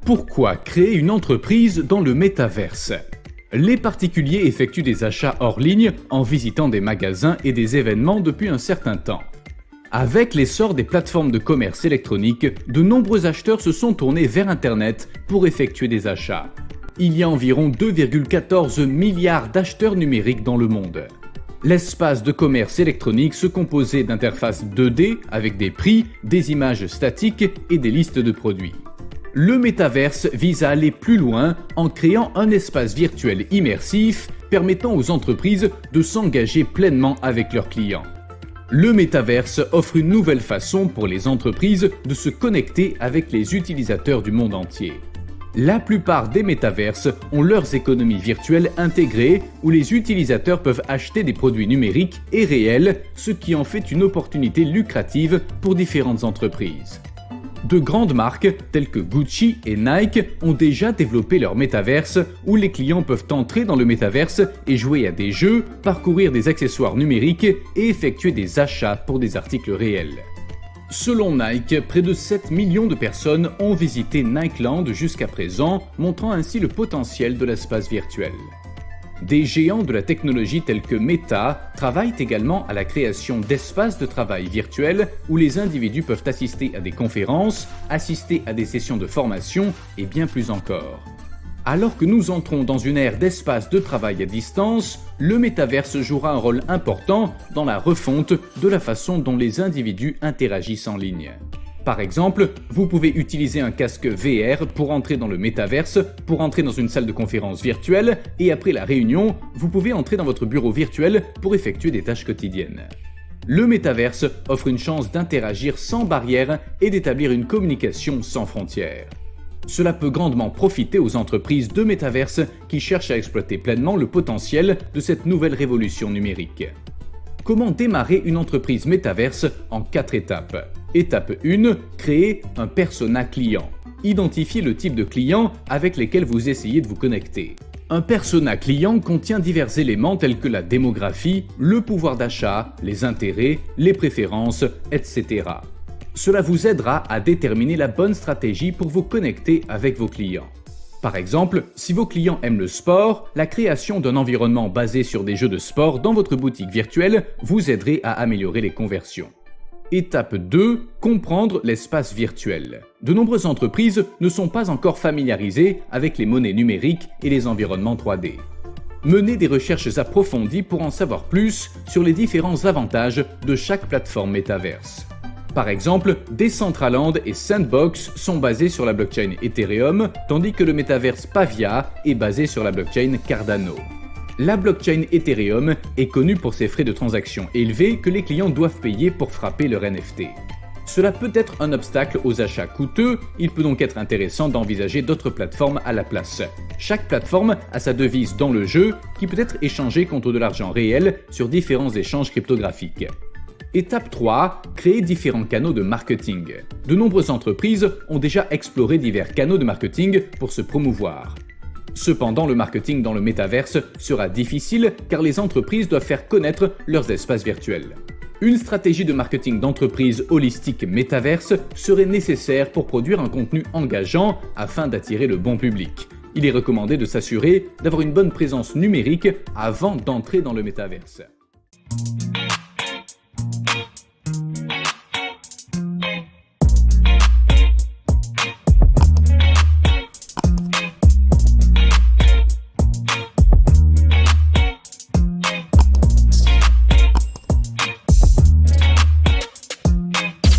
Pourquoi créer une entreprise dans le métaverse? Les particuliers effectuent des achats hors ligne en visitant des magasins et des événements depuis un certain temps. Avec l'essor des plateformes de commerce électronique, de nombreux acheteurs se sont tournés vers Internet pour effectuer des achats. Il y a environ 2,14 milliards d'acheteurs numériques dans le monde. L'espace de commerce électronique se composait d'interfaces 2D avec des prix, des images statiques et des listes de produits. Le métaverse vise à aller plus loin en créant un espace virtuel immersif permettant aux entreprises de s'engager pleinement avec leurs clients. Le métaverse offre une nouvelle façon pour les entreprises de se connecter avec les utilisateurs du monde entier. La plupart des métaverses ont leurs économies virtuelles intégrées où les utilisateurs peuvent acheter des produits numériques et réels, ce qui en fait une opportunité lucrative pour différentes entreprises. De grandes marques telles que Gucci et Nike ont déjà développé leur métaverse où les clients peuvent entrer dans le métaverse et jouer à des jeux, parcourir des accessoires numériques et effectuer des achats pour des articles réels. Selon Nike, près de 7 millions de personnes ont visité Nikeland jusqu'à présent, montrant ainsi le potentiel de l'espace virtuel. Des géants de la technologie tels que Meta travaillent également à la création d'espaces de travail virtuels où les individus peuvent assister à des conférences, assister à des sessions de formation et bien plus encore. Alors que nous entrons dans une ère d'espace de travail à distance, le métaverse jouera un rôle important dans la refonte de la façon dont les individus interagissent en ligne. Par exemple, vous pouvez utiliser un casque VR pour entrer dans le métaverse, pour entrer dans une salle de conférence virtuelle et après la réunion, vous pouvez entrer dans votre bureau virtuel pour effectuer des tâches quotidiennes. Le métaverse offre une chance d'interagir sans barrière et d'établir une communication sans frontières. Cela peut grandement profiter aux entreprises de métaverse qui cherchent à exploiter pleinement le potentiel de cette nouvelle révolution numérique. Comment démarrer une entreprise métaverse en 4 étapes? Étape 1, créer un persona client. Identifiez le type de client avec lesquels vous essayez de vous connecter. Un persona client contient divers éléments tels que la démographie, le pouvoir d'achat, les intérêts, les préférences, etc. Cela vous aidera à déterminer la bonne stratégie pour vous connecter avec vos clients. Par exemple, si vos clients aiment le sport, la création d'un environnement basé sur des jeux de sport dans votre boutique virtuelle vous aiderait à améliorer les conversions. Étape 2, comprendre l'espace virtuel. De nombreuses entreprises ne sont pas encore familiarisées avec les monnaies numériques et les environnements 3D. Menez des recherches approfondies pour en savoir plus sur les différents avantages de chaque plateforme métaverse. Par exemple, Decentraland et Sandbox sont basés sur la blockchain Ethereum, tandis que le métaverse Pavia est basé sur la blockchain Cardano. La blockchain Ethereum est connue pour ses frais de transaction élevés que les clients doivent payer pour frapper leur NFT. Cela peut être un obstacle aux achats coûteux, il peut donc être intéressant d'envisager d'autres plateformes à la place. Chaque plateforme a sa devise dans le jeu qui peut être échangée contre de l'argent réel sur différents échanges cryptographiques. Étape 3, créer différents canaux de marketing. De nombreuses entreprises ont déjà exploré divers canaux de marketing pour se promouvoir. Cependant, le marketing dans le métaverse sera difficile car les entreprises doivent faire connaître leurs espaces virtuels. Une stratégie de marketing d'entreprise holistique métaverse serait nécessaire pour produire un contenu engageant afin d'attirer le bon public. Il est recommandé de s'assurer d'avoir une bonne présence numérique avant d'entrer dans le métaverse.